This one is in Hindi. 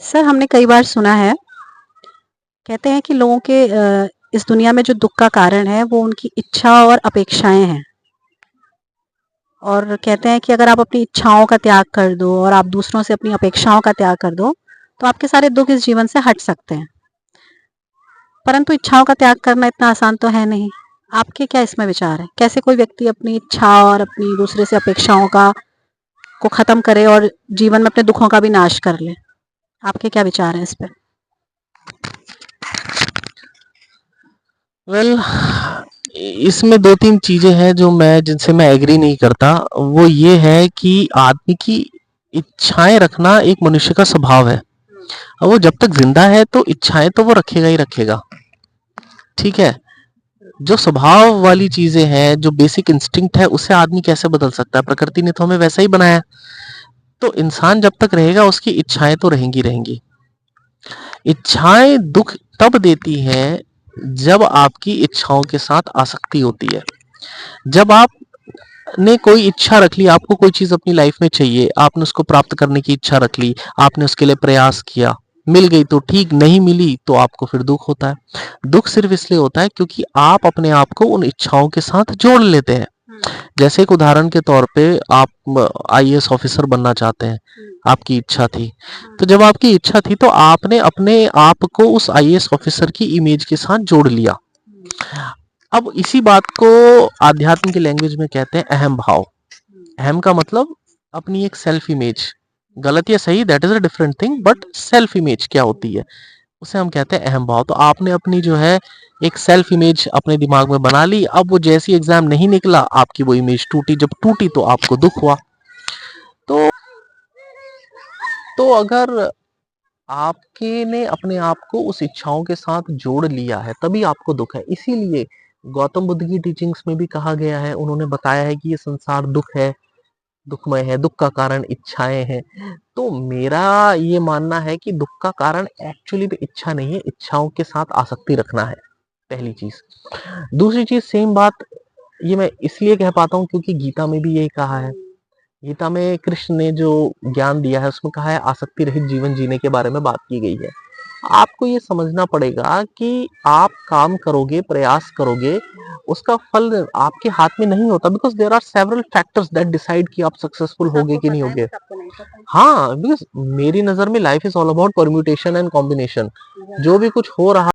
सर हमने कई बार सुना है, कहते हैं कि लोगों के इस दुनिया में जो दुख का कारण है वो उनकी इच्छा और अपेक्षाएं हैं। और कहते हैं कि अगर आप अपनी इच्छाओं का त्याग कर दो और आप दूसरों से अपनी अपेक्षाओं का त्याग कर दो तो आपके सारे दुख इस जीवन से हट सकते हैं। परंतु इच्छाओं का त्याग करना इतना आसान तो है नहीं। आपके क्या इसमें विचार है? कैसे कोई व्यक्ति अपनी इच्छा और अपनी दूसरे से अपेक्षाओं का को खत्म करे और जीवन में अपने दुखों का भी नाश कर ले? आपके क्या विचार हैं इस पर? वेल इसमें दो तीन चीजें हैं जो मैं जिनसे मैं एग्री नहीं करता। वो ये है कि आदमी की इच्छाएं रखना एक मनुष्य का स्वभाव है। और वो जब तक जिंदा है तो इच्छाएं तो वो रखेगा ही रखेगा। ठीक है। जो स्वभाव वाली चीजें हैं, जो बेसिक इंस्टिंक्ट है, उसे आदमी कैसे बदल सकता है? प्रकृति ने तो हमें वैसा ही बनाया है। तो इंसान जब तक रहेगा उसकी इच्छाएं तो रहेंगी रहेंगी। इच्छाएं दुख तब देती हैं जब आपकी इच्छाओं के साथ आसक्ति होती है। जब आपने कोई इच्छा रख ली, आपको कोई चीज अपनी लाइफ में चाहिए, आपने उसको प्राप्त करने की इच्छा रख ली, आपने उसके लिए प्रयास किया, मिल गई तो ठीक, नहीं मिली तो आपको फिर दुख होता है। दुख सिर्फ इसलिए होता है क्योंकि आप अपने आप को उन इच्छाओं के साथ जोड़ लेते हैं। जैसे एक उदाहरण के तौर पे आप आईएएस ऑफिसर बनना चाहते हैं, आपकी इच्छा थी। तो जब आपकी इच्छा थी तो आपने अपने आप को उस आईएएस ऑफिसर की इमेज के साथ जोड़ लिया। अब इसी बात को आध्यात्म की लैंग्वेज में कहते हैं अहम भाव। अहम का मतलब अपनी एक सेल्फ इमेज। गलत या सही that is a different thing, but self image क्या होती है उसे हम कहते हैं अहम भाव। तो आपने अपनी जो है एक सेल्फ इमेज अपने दिमाग में बना ली। अब वो जैसी एग्जाम नहीं निकला, आपकी वो इमेज टूटी। जब टूटी तो आपको दुख हुआ। तो अगर आपके ने अपने आप को उस इच्छाओं के साथ जोड़ लिया है तभी आपको दुख है। इसीलिए गौतम बुद्ध की टीचिंग्स में भी कहा गया है, उन्होंने बताया है कि ये संसार दुख है, दुखमय है, दुख का कारण इच्छाएं हैं। तो मेरा ये मानना है कि दुख का कारण एक्चुअली में इच्छा नहीं है, इच्छाओं के साथ आसक्ति रखना है, पहली चीज। दूसरी चीज सेम बात ये मैं इसलिए कह पाता हूँ क्योंकि गीता में भी यही कहा है। गीता में कृष्ण ने जो ज्ञान दिया है उसमें कहा है आसक्ति रहित जीवन जीने के बारे में बात की गई है। आपको ये समझना पड़ेगा कि आप काम करोगे, प्रयास करोगे, उसका फल आपके हाथ में नहीं होता। Because there are several factors that decide कि आप सक्सेसफुल होगे कि नहीं होगे। हाँ, बिकॉज मेरी नजर में life is all about permutation and combination. जो भी कुछ हो रहा